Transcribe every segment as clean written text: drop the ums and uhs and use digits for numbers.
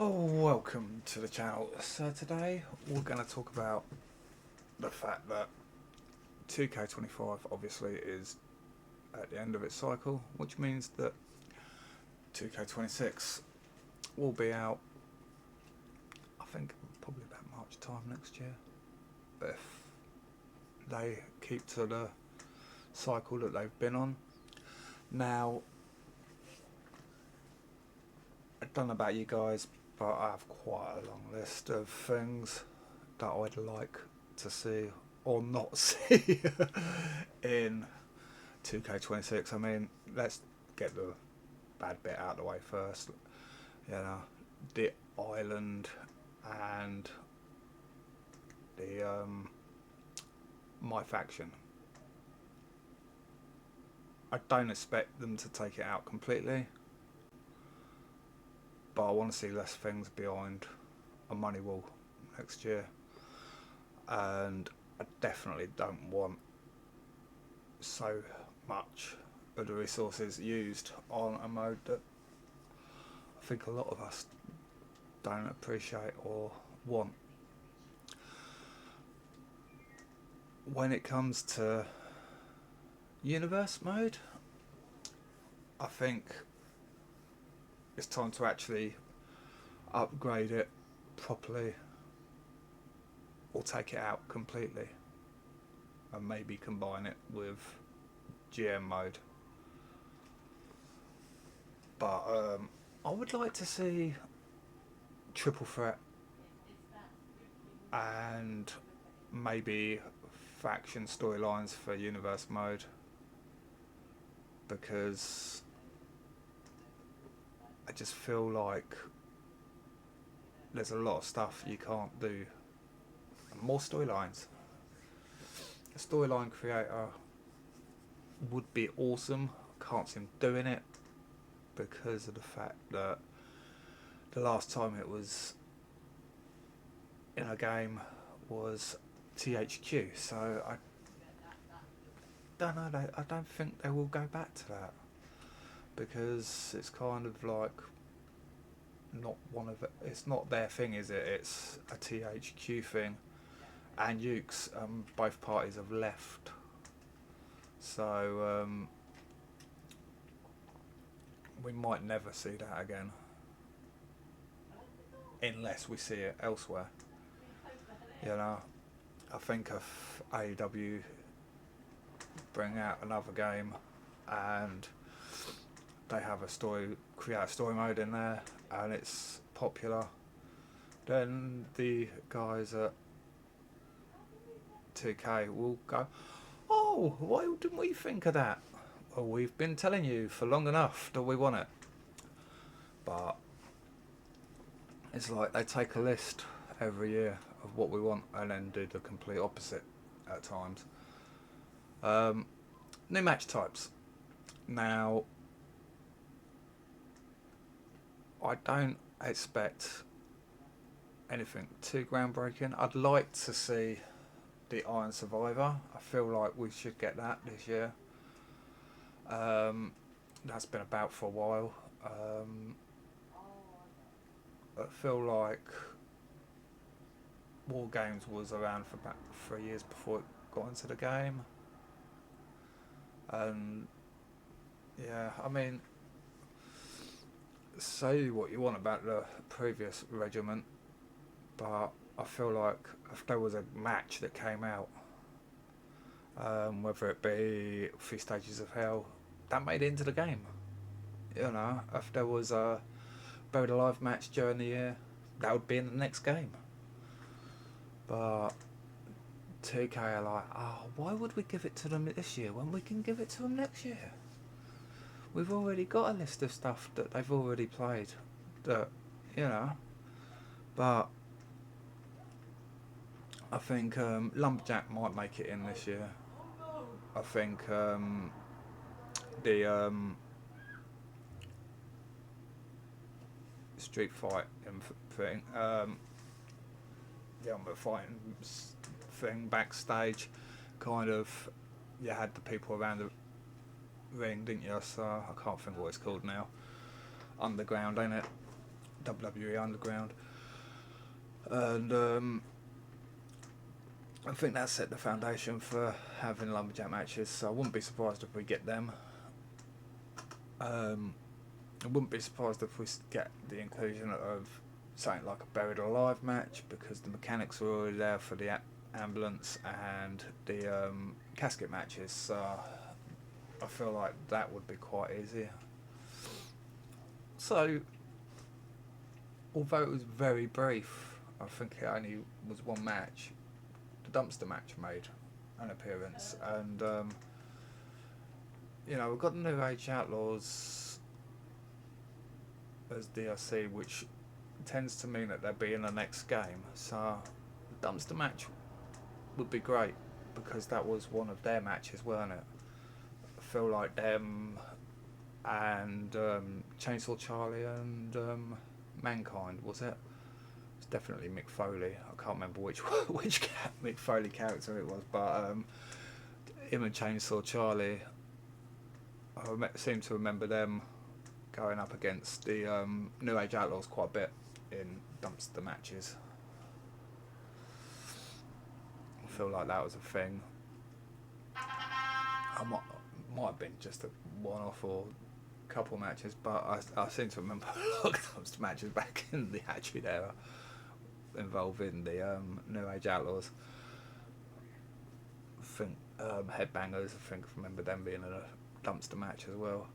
Oh, welcome to the channel. So today we're going to talk about the fact that 2K25 obviously is at the end of its cycle, which means that 2K26 will be out, I think, probably about March time next year, if they keep to the cycle that they've been on. Now, I don't know about you guys, but I have quite a long list of things that I'd like to see or not see in 2K26. I mean, let's get the bad bit out of the way first. You know, the island and the my faction. I don't expect them to take it out completely, but I want to see less things behind a money wall next year, and I definitely don't want so much of the resources used on a mode that I think a lot of us don't appreciate or want. When it comes to universe mode, I think it's time to actually upgrade it properly or take it out completely and maybe combine it with GM mode. But I would like to see triple threat and maybe faction storylines for universe mode, because I just feel like there's a lot of stuff you can't do. More storylines. A storyline creator would be awesome. Can't see him doing it because of the fact that the last time it was in a game was THQ, so I don't know. I don't think they will go back to that, because it's kind of like not one of it. It's not their thing, is it? It's a THQ thing, and Ukes. Both parties have left, so we might never see that again, unless we see it elsewhere. You know, I think if AEW bring out another game and they have create a story mode in there, and it's popular, then the guys at 2K will go, "Oh, why didn't we think of that? Well, we've been telling you for long enough that we want it." But it's like they take a list every year of what we want and then do the complete opposite at times. New match types. Now, I don't expect anything too groundbreaking. I'd like to see the Iron Survivor. I feel like we should get that this year. That's been about for a while. I feel like War Games was around for about 3 years before it got into the game. And yeah, I mean, say what you want about the previous regiment, but I feel like if there was a match that came out, whether it be 3 Stages of Hell, that made it into the game. You know, if there was a Buried Alive match during the year, that would be in the next game. But 2K are like, oh, why would we give it to them this year when we can give it to them next year? We've already got a list of stuff that they've already played, that, you know. But I think Lumberjack might make it in this year. I think the street fight thing, the Ultimate Fighting thing backstage, kind of, you had the people around the ring, didn't you? So I can't think what it's called now. Underground, ain't it? WWE Underground, and I think that set the foundation for having lumberjack matches. So I wouldn't be surprised if we get them. I wouldn't be surprised if we get the inclusion of something like a buried alive match, because the mechanics are already there for the ambulance and the casket matches. So I feel like that would be quite easy. So, although it was very brief, I think it only was one match. The dumpster match made an appearance, and we've got the New Age Outlaws as DLC, which tends to mean that they'll be in the next game. So, the dumpster match would be great, because that was one of their matches, weren't it? I feel like them and Chainsaw Charlie and Mankind, was it? It's definitely Mick Foley. I can't remember which Mick Foley character it was, but him and Chainsaw Charlie, I seem to remember them going up against the New Age Outlaws quite a bit in dumpster matches. I feel like that was a thing. I might have been just a one-off or couple matches, but I seem to remember a lot of dumpster matches back in the Attitude Era involving the New Age Outlaws. I think Headbangers, I remember them being in a dumpster match as well.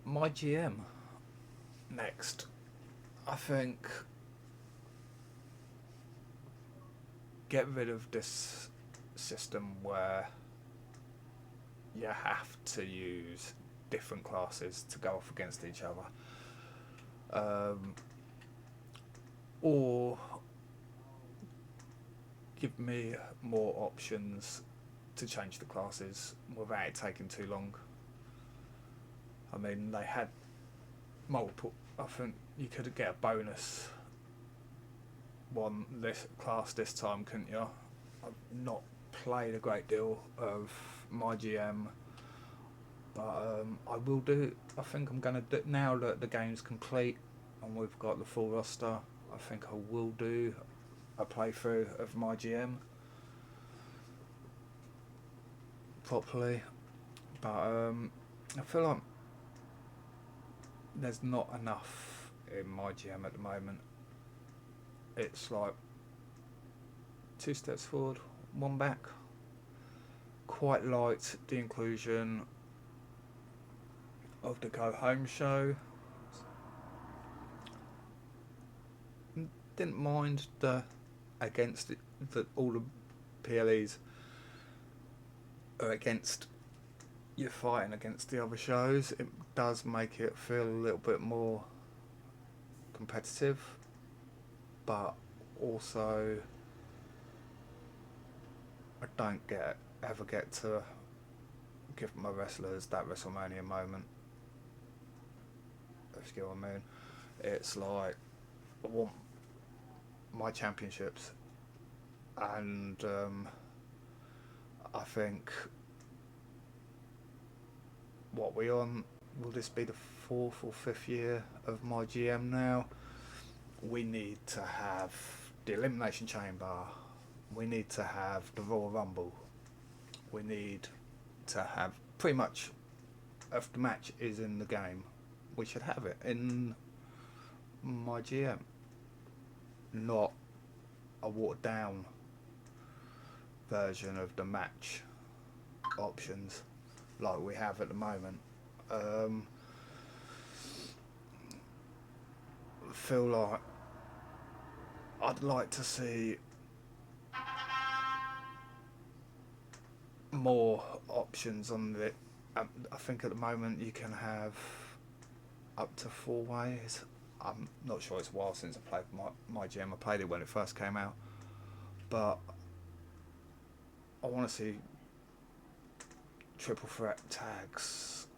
My GM next. I think get rid of this system where you have to use different classes to go off against each other, or give me more options to change the classes without it taking too long. I mean, they had multiple. I think you could get a bonus one this class this time, couldn't you? I've not played a great deal of my GM, but I will do. I think I'm going to do, now that the game's complete and we've got the full roster, I think I will do a playthrough of my GM properly. But I feel like there's not enough in my GM at the moment. It's like 2 steps forward, 1 back. Quite liked the inclusion of the Go Home show. Didn't mind the against it, that all the PLEs are against you fighting against the other shows. It does make it feel a little bit more competitive, but also I don't ever get to give my wrestlers that WrestleMania moment. If you get what I mean. It's like I want my championships, and I think what we on, will this be the 4th or 5th year of my GM now? We need to have the Elimination Chamber, we need to have the Royal Rumble, we need to have pretty much, if the match is in the game, we should have it in my GM, not a watered down version of the match options like we have at the moment. Feel like I'd like to see more options on the. I think at the moment you can have up to 4 ways. I'm not sure, it's a while since I played my GM. I played it when it first came out, but I want to see triple threat tags,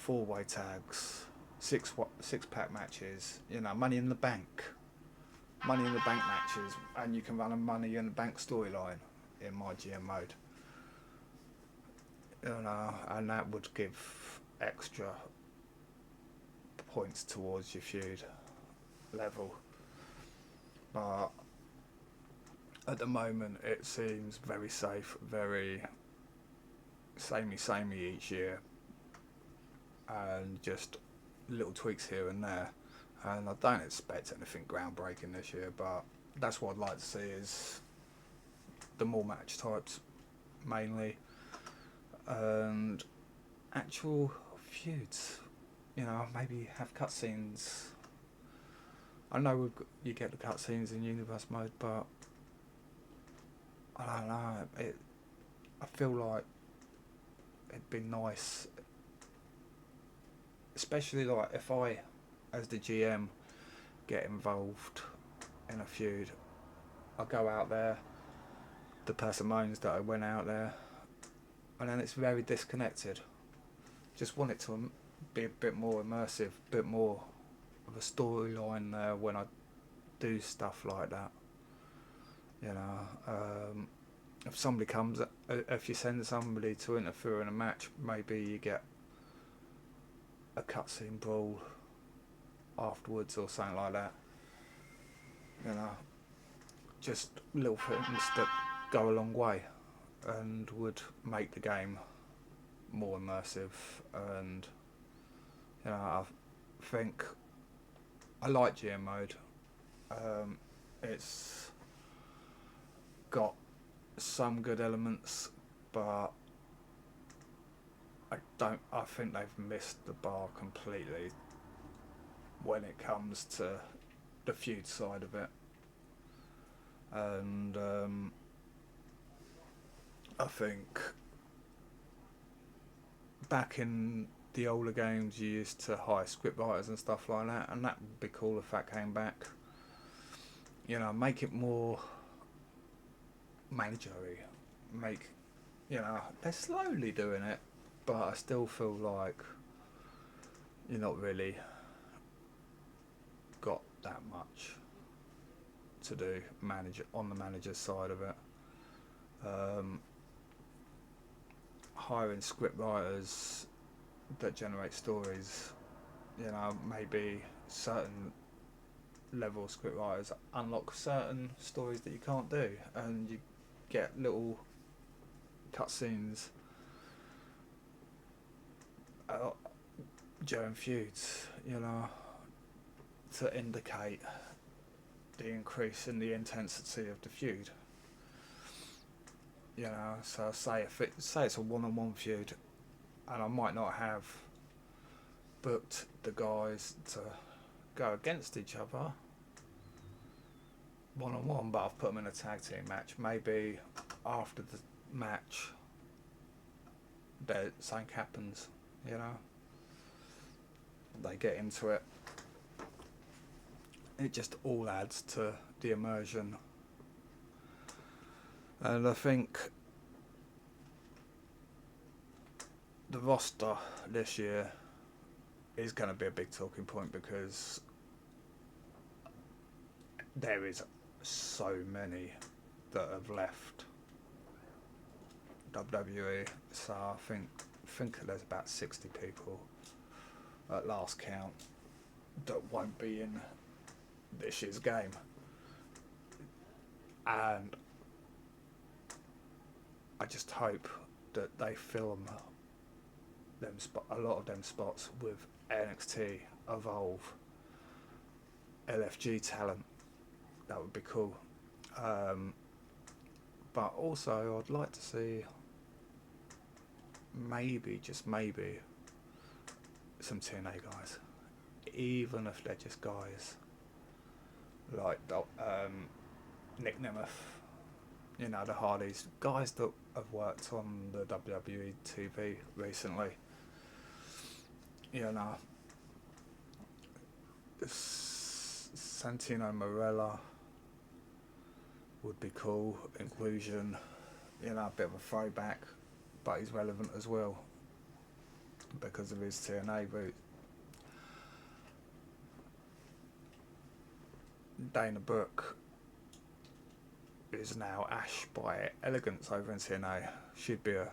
4-way tags, 6-pack matches. Money in the Bank matches, and you can run a Money in the Bank storyline in my GM mode. And that would give extra points towards your feud level. But at the moment, it seems very safe, very samey each year, and just little tweaks here and there. And I don't expect anything groundbreaking this year, but that's what I'd like to see, is the more match types mainly, and actual feuds. You know, maybe have cutscenes. I know you get the cutscenes in Universe mode, but I don't know. I feel like it'd be nice, especially like if I, as the GM, get involved in a feud. I go out there, the person moans that I went out there, and then it's very disconnected. Just want it to be a bit more immersive, a bit more of a storyline there when I do stuff like that. You know, if somebody comes, if you send somebody to interfere in a match, maybe you get a cutscene brawl afterwards or something like that. You know, just little things that go a long way and would make the game more immersive. And you know, I think I like GM mode. It's got some good elements, but I think they've missed the bar completely when it comes to the feud side of it. And I think back in the older games you used to hire script writers and stuff like that, and that would be cool if that came back. You know, make it more managery. You know, they're slowly doing it, but I still feel like you're not really got that much to do on the manager's side of it. Hiring script writers that generate stories, you know, maybe certain level script writers unlock certain stories that you can't do, and you get little cutscenes during feuds, you know, to indicate the increase in the intensity of the feud. You know, so say it's a one-on-one feud, and I might not have booked the guys to go against each other one-on-one, but I've put them in a tag team match. Maybe after the match, something happens. You know, they get into it. It just all adds to the immersion. And I think the roster this year is going to be a big talking point, because there is so many that have left WWE. So I think there's about 60 people at last count that won't be in this year's game. And I just hope that they film a lot of them spots with NXT, Evolve, LFG talent. That would be cool. But also I'd like to see maybe, just maybe, some TNA guys, even if they're just guys like Nick Nemeth, you know, the Hardys, guys that have worked on the WWE TV recently. You know, Santino Marella would be cool inclusion. You know, a bit of a throwback, but he's relevant as well because of his TNA route. Dana Brooke is now Ash by Elegance over in TNA. She'd be a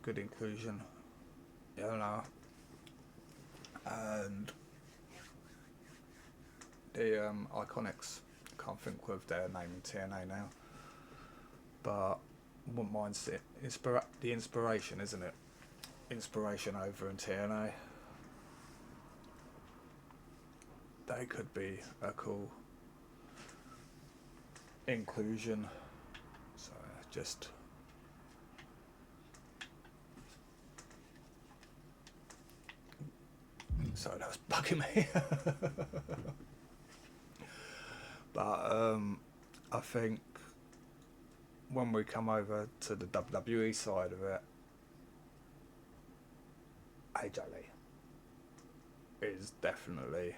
good inclusion, you know. And The Iconics. Can't think of their name in TNA now, but wouldn't mind the inspiration, isn't it? Inspiration over in TNA. They could be a cool inclusion. So just sorry, that was bugging me. But I think when we come over to the WWE side of it, AJ Lee is definitely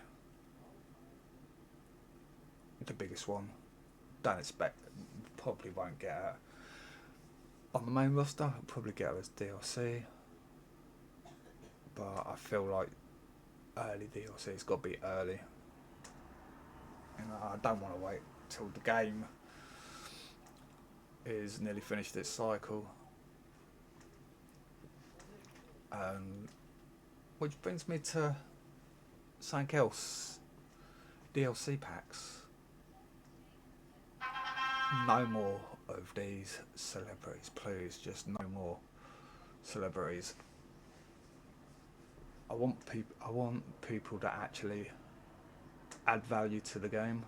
the biggest one. Don't expect, probably won't get her on the main roster. I'll probably get her as DLC, but I feel like early DLC's got to be early. I don't want to wait till the game is nearly finished its cycle. Which brings me to something else. DLC packs. No more of these celebrities, please. Just no more celebrities. I want people that actually add value to the game,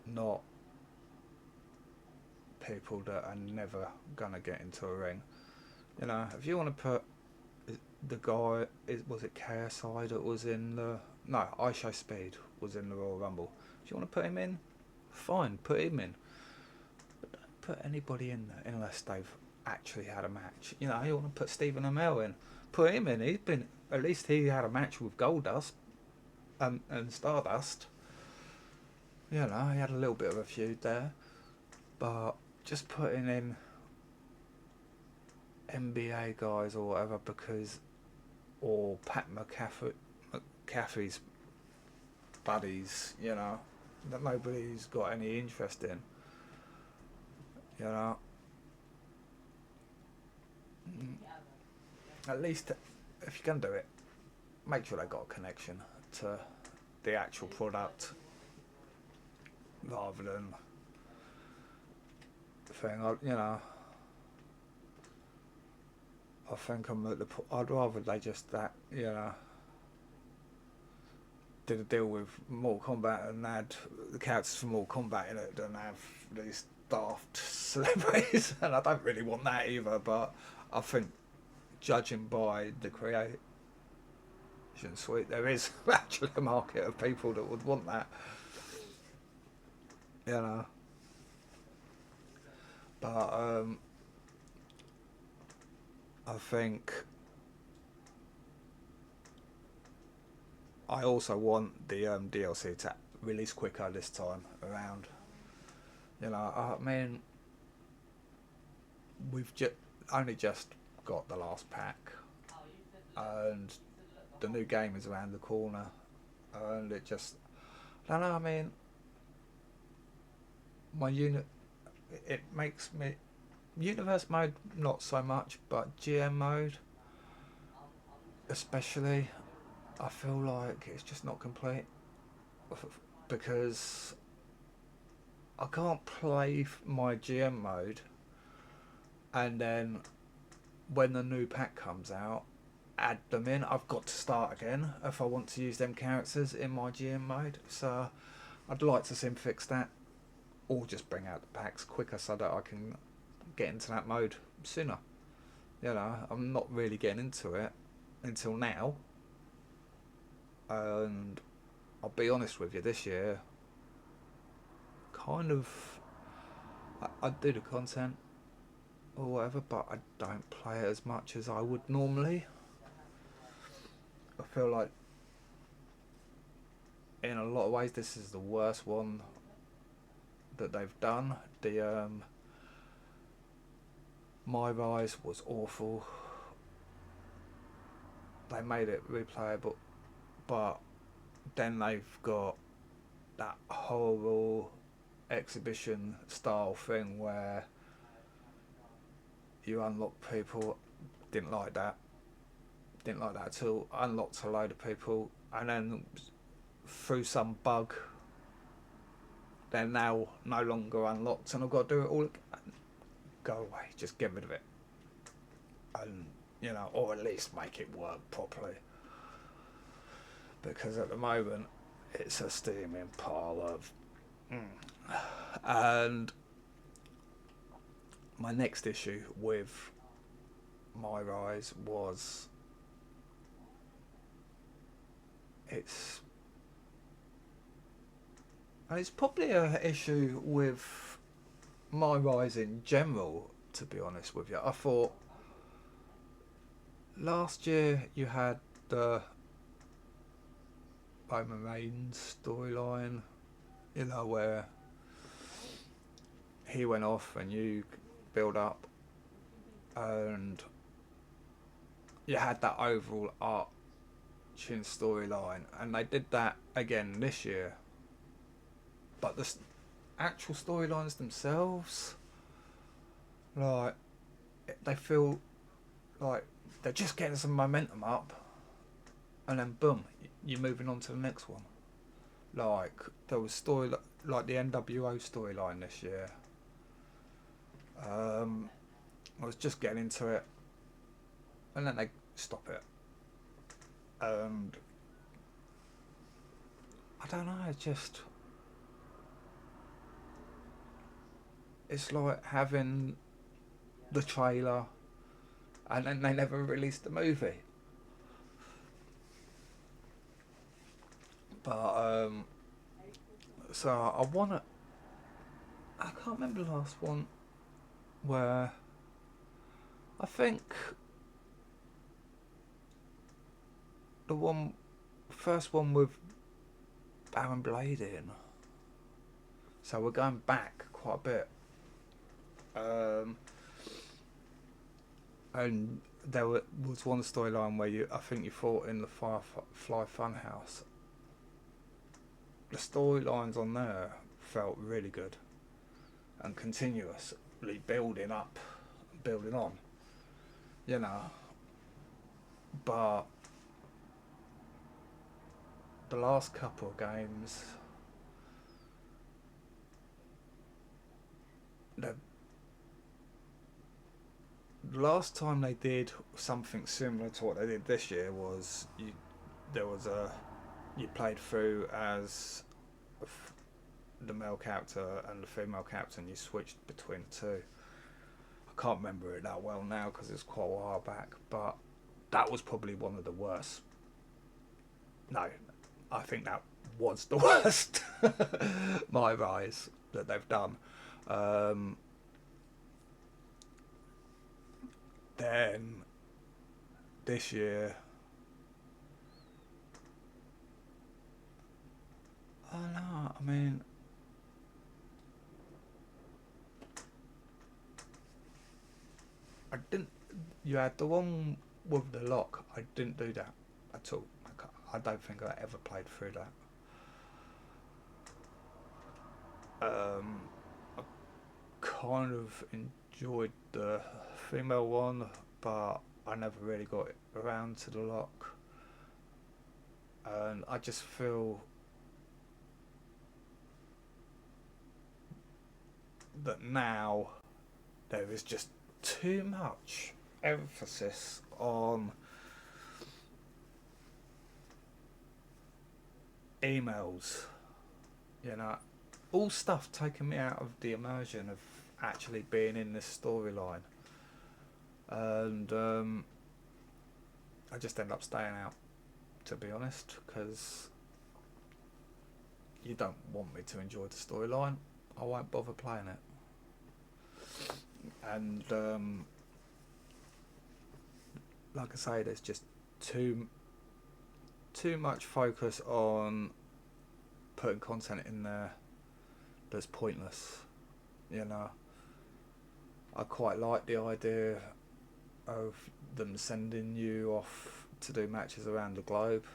not people that are never gonna get into a ring. You know, if you want to put the guy, was it KSI that was in the Aisha Speed was in the Royal Rumble. If you want to put him in, fine, put him in. But don't put anybody in there unless they've actually had a match. You know, you want to put Stephen Amell in, put him in. At least he had a match with Goldust and Stardust. You know, he had a little bit of a feud there, but just putting in NBA guys or whatever or Pat McAfee's buddies, you know, that nobody's got any interest in. You know, at least if you're gonna do it, make sure they got a connection to the actual product rather than the thing. You know, I think I'd rather they just did a deal with Mortal Kombat and had the characters from Mortal Kombat in it than have these daft celebrities. And I don't really want that either, but I think judging by the creation suite, there is actually a market of people that would want that. You know. But I think I also want the DLC to release quicker this time around. You know, I mean, we've only just got the last pack, and the new game is around the corner, and it just, I don't know. I mean, it makes me universe mode not so much, but GM mode especially, I feel like it's just not complete because I can't play my GM mode and then when the new pack comes out add them in. I've got to start again if I want to use them characters in my GM mode, so I'd like to see them fix that or just bring out the packs quicker so that I can get into that mode sooner. You know, I'm not really getting into it until now, and I'll be honest with you, this year kind of I do the content or whatever, but I don't play it as much as I would normally. I feel like in a lot of ways this is the worst one that they've done. The My Rise was awful. They made it replayable, but then they've got that horrible exhibition style thing where you unlock people. Didn't like that at all. Unlocked a load of people and then through some bug they're now no longer unlocked, and I've got to do it all again. Go away, just get rid of it, and or at least make it work properly. Because at the moment, it's a steaming pile of. And my next issue with My Rise was it's probably an issue with My Rise in general, to be honest with you. I thought last year you had the Roman Reigns storyline, where he went off and you build up, and you had that overall arching storyline, and they did that again this year. But the actual storylines themselves, like, they feel like they're just getting some momentum up, and then boom, you're moving on to the next one. Like, there was like the NWO storyline this year. I was just getting into it, and then they stop it, and I don't know. It's like having the trailer, and then they never released the movie. But so I can't remember the last one where I think the first one with Baron Blade in. So we're going back quite a bit. And there was one storyline where I think you fought in the Firefly Funhouse. The storylines on there felt really good and continuously building up, building on, But the last couple of games, the last time they did something similar to what they did this year was you played through as the male character and the female character, and you switched between the two. I can't remember it that well now because it's quite a while back, but that was probably one of the worst. No, I think that was the worst My Rise that they've done. Then this year, oh no, I mean, I didn't. You had the one with the lock. I didn't do that at all. I don't think I ever played through that. I kind of enjoyed the female one, but I never really got around to the lock. And I just feel that now there is just too much emphasis on emails, all stuff taking me out of the immersion of actually being in this storyline, and I just end up staying out, to be honest, because you don't want me to enjoy the storyline, I won't bother playing it. And like I say, there's just too much focus on putting content in there that's pointless. I quite like the idea of them sending you off to do matches around the globe.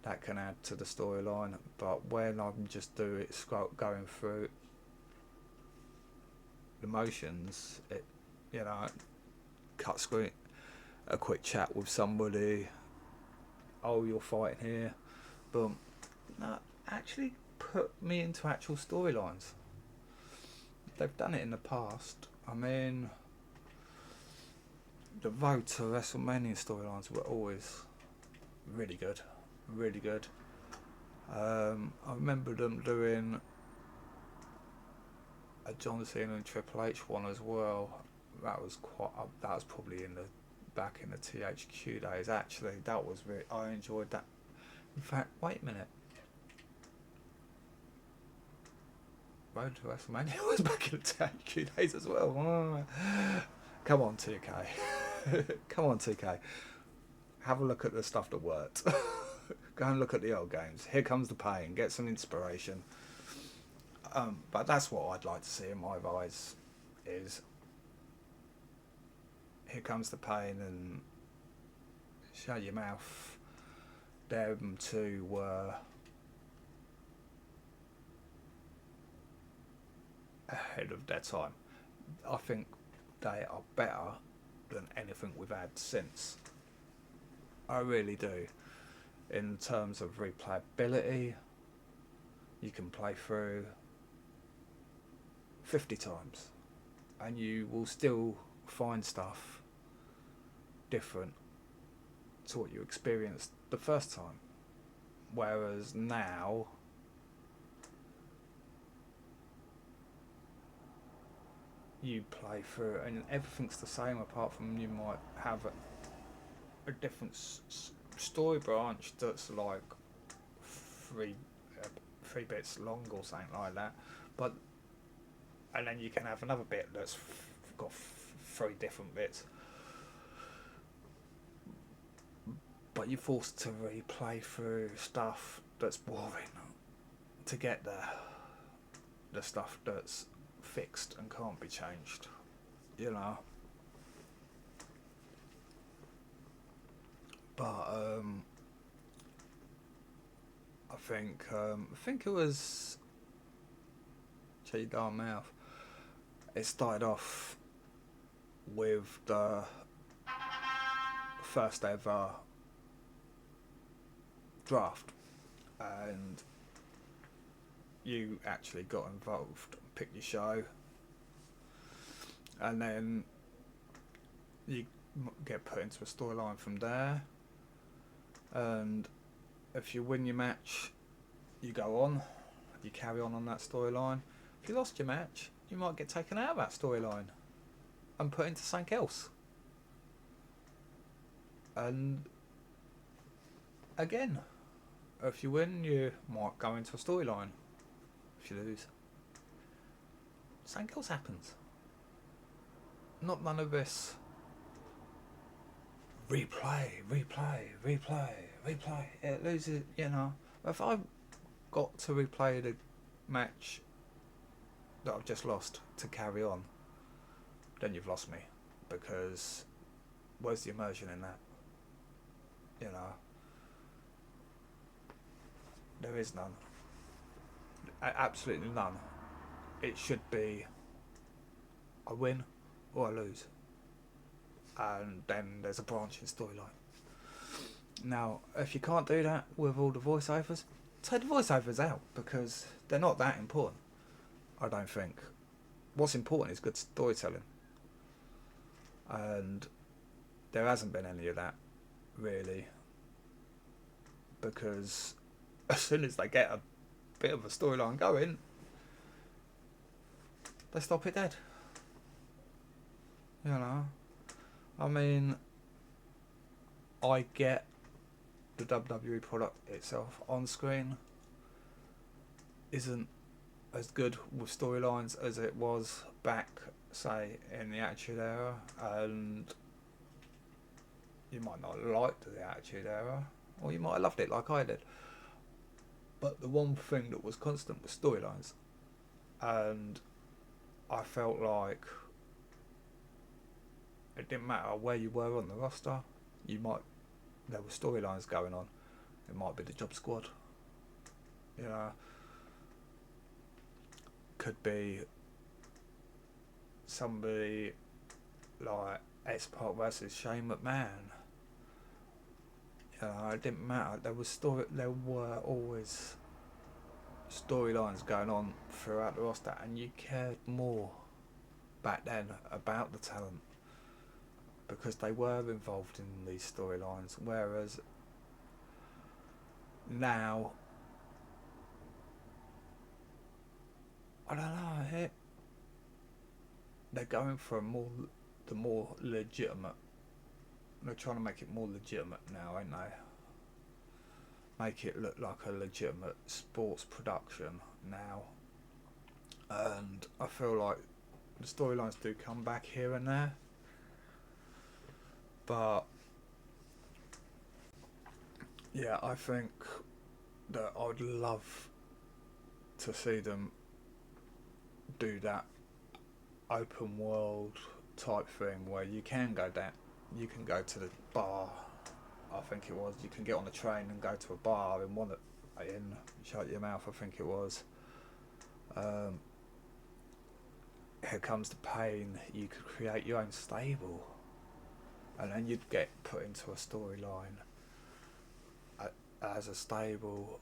That can add to the storyline, but when I'm just going through the motions, cut screen, a quick chat with somebody, oh, you're fighting here, boom. No, actually put me into actual storylines. They've done it in the past. I mean, the road to WrestleMania storylines were always really good, really good. I remember them doing a John Cena and Triple H one as well. That was probably in the back in the THQ days. Actually, that was really, I enjoyed that. In fact, wait a minute. Road to WrestleMania was back in the THQ days as well. Come on, 2K. Come on, 2K. Have a look at the stuff that worked. Go and look at the old games. Here comes the pain. Get some inspiration. But that's what I'd like to see in my eyes. Is here comes the pain and shut your mouth. Them two were ahead of their time. I think they are better than anything we've had since. I really do. In terms of replayability, you can play through 50 times and you will still find stuff different to what you experienced the first time. Whereas now, you play through and everything's the same, apart from you might have a different story branch that's like three bits long or something like that, and then you can have another bit that's got three different bits, but you're forced to replay through stuff that's boring to get there, the stuff that's fixed and can't be changed, you know. But I think it was G Darmouth. It started off with the first ever draft, and you actually got involved, picked your show, and then you get put into a storyline from there. And if you win your match, you go on, you carry on that storyline. If you lost your match, you might get taken out of that storyline and put into something else. And again, if you win, you might go into a storyline. If you lose, something else happens. None of this replay. It loses, you know. If I've got to replay the match that I've just lost to carry on, then you've lost me, because where's the immersion in that? You know, there is none. Absolutely none. It should be I win or I lose, and then there's a branching storyline. Now, if you can't do that with all the voiceovers, take the voiceovers out, because they're not that important, I don't think. What's important is good storytelling, and there hasn't been any of that, really, because as soon as they get a bit of a storyline going, they stop it dead. You know, I mean, I get the WWE product itself on screen isn't as good with storylines as it was back, say, in the Attitude Era, and you might not like the Attitude Era, or you might have loved it like I did. But the one thing that was constant was storylines, and I felt like it didn't matter where you were on the roster. There were storylines going on. It might be the Job Squad, you know. Could be somebody like X-Pac versus Shane McMahon. You know, it didn't matter. There were always storylines going on throughout the roster, and you cared more back then about the talent because they were involved in these storylines, whereas now, I don't know, they're going for the more legitimate. They're trying to make it more legitimate now, ain't they? Make it look like a legitimate sports production now. And I feel like the storylines do come back here and there, but yeah, I think that I would love to see them do that open world type thing where you can go down, you can go to the bar. I think it was, you can get on a train and go to a bar in Shut Your Mouth, I think it was. Here Comes the Pain. You could create your own stable, and then you'd get put into a storyline as a stable.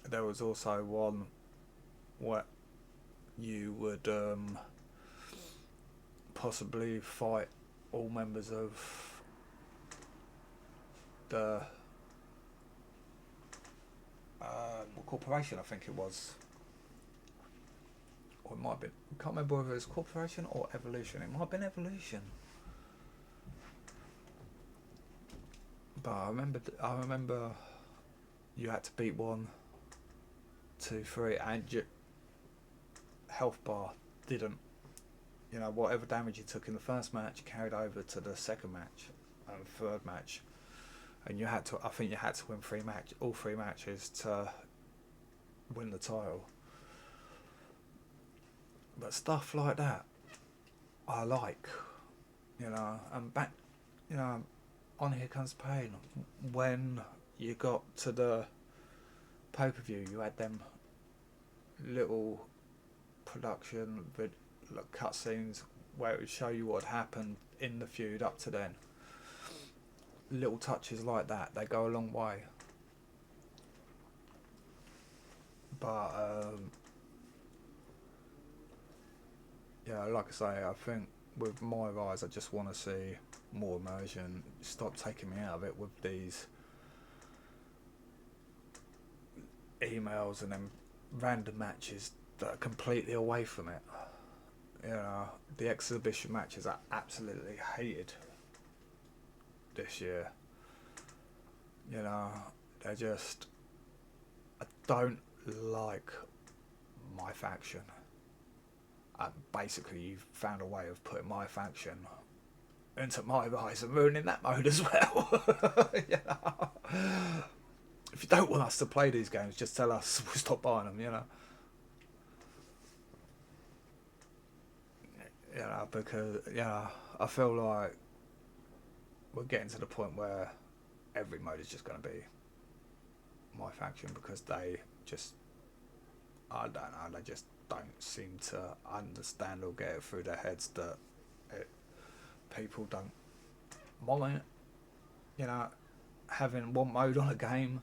There was also one where you would possibly fight all members of the corporation, I think it was. Or it might have been, I can't remember whether it was Corporation or Evolution. It might have been Evolution. But I remember you had to beat 1, 2, 3, and your health bar didn't. You know, whatever damage you took in the first match carried over to the second match and third match. And you had to, I think you had to win all three matches to win the title. But stuff like that, I like, you know. And back, you know, on Here Comes the Pain, when you got to the pay-per-view, you had them little production cutscenes where it would show you what had happened in the feud up to then. Little touches like that, they go a long way. But yeah, like I say, I think with my rise, I just want to see more immersion. Stop taking me out of it with these emails and then random matches that are completely away from it. You know, the exhibition matches I absolutely hated this year. You know, they're just, I don't like my faction. Basically, you've found a way of putting my faction into my rise and ruining that mode as well. You know? If you don't want us to play these games, just tell us, we'll stop buying them, you know. You know, because, you know, I feel like we're getting to the point where every mode is just going to be my faction because they just, I don't know, they just don't seem to understand or get it through their heads that people don't want it. You know, having one mode on a game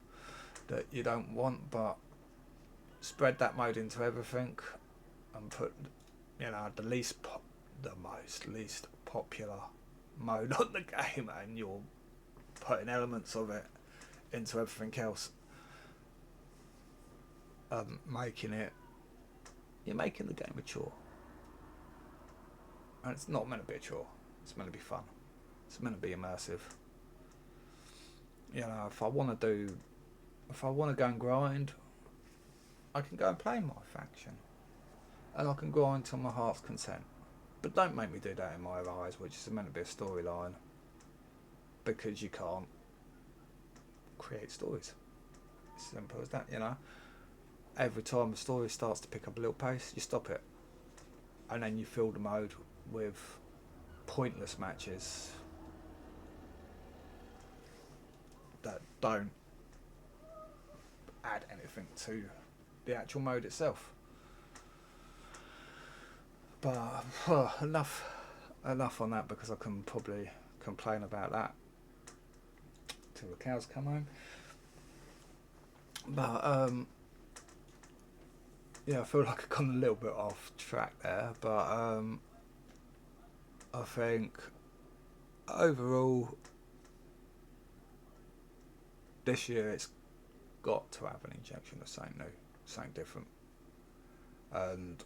that you don't want, but spread that mode into everything and put, you know, the least popular mode on the game, and you're putting elements of it into everything else, you're making the game a chore. And it's not meant to be a chore. It's meant to be fun. It's meant to be immersive. You know, if I want to go and grind, I can go and play my faction. And I can grind to my heart's content. But don't make me do that in my eyes, which is meant to be a storyline. Because you can't create stories. It's simple as that, you know. Every time a story starts to pick up a little pace, you stop it. And then you fill the mode with pointless matches that don't add anything to the actual mode itself. But enough on that, because I can probably complain about that till the cows come home. But yeah, I feel like I've gone a little bit off track there, but I think overall this year it's got to have an injection of something new, something different, and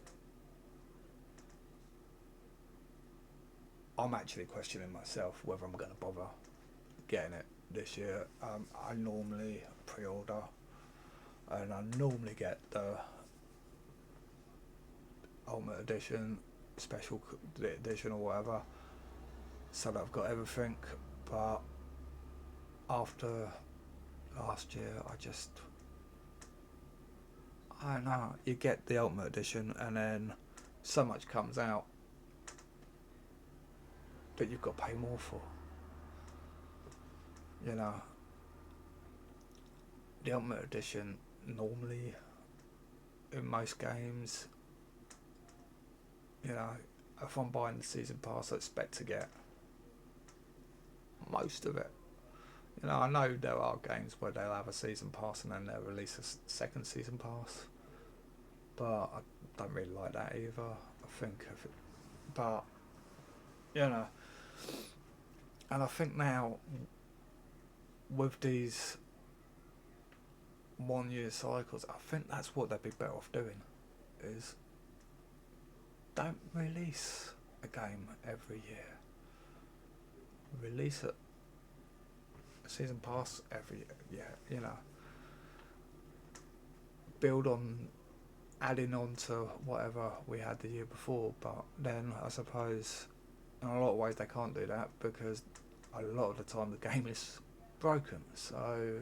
I'm actually questioning myself whether I'm going to bother getting it this year. I normally pre-order, and I normally get the Ultimate Edition, Special Edition, or whatever, so that I've got everything. But after last year, I don't know. You get the Ultimate Edition, and then so much comes out that you've got to pay more for. You know, the Ultimate Edition normally in most games, you know, if I'm buying the season pass, I expect to get most of it. You know, I know there are games where they'll have a season pass and then they'll release a second season pass, but I don't really like that either. I think if it, but you know, and I think now with these 1 year cycles, I think that's what they'd be better off doing, is don't release a game every year. Release a season pass every year, you know. Build on, adding on to whatever we had the year before, but then I suppose in a lot of ways they can't do that because a lot of the time the game is broken. So,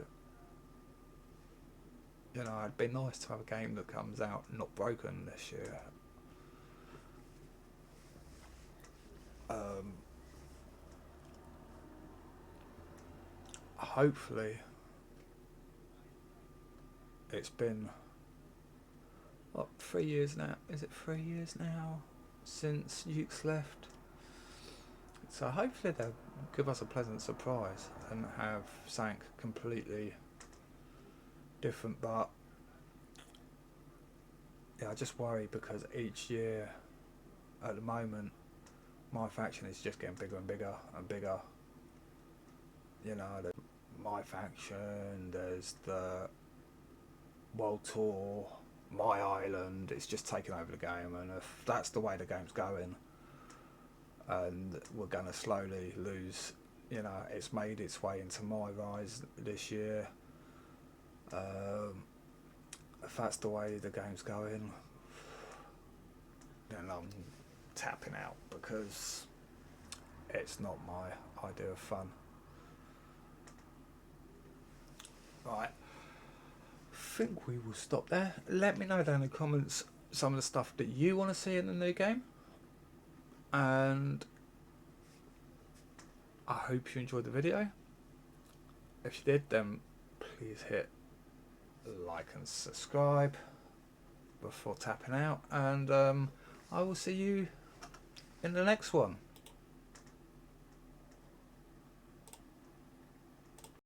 you know, it'd be nice to have a game that comes out not broken this year. Hopefully, it's been, what, 3 years now? Is it 3 years now since Yuke's left? So hopefully they'll give us a pleasant surprise and have something completely different. But yeah, I just worry because each year at the moment my faction is just getting bigger and bigger and bigger. You know, there's my faction, there's the World Tour, my island. It's just taking over the game, and if that's the way the game's going, and we're going to slowly lose, you know, it's made its way into my rise this year. If that's the way the game's going, then I'm tapping out because it's not my idea of fun. Right, I think we will stop there. Let me know down in the comments some of the stuff that you want to see in the new game, and I hope you enjoyed the video. If you did, then please hit like and subscribe before tapping out, and I will see you in the next one.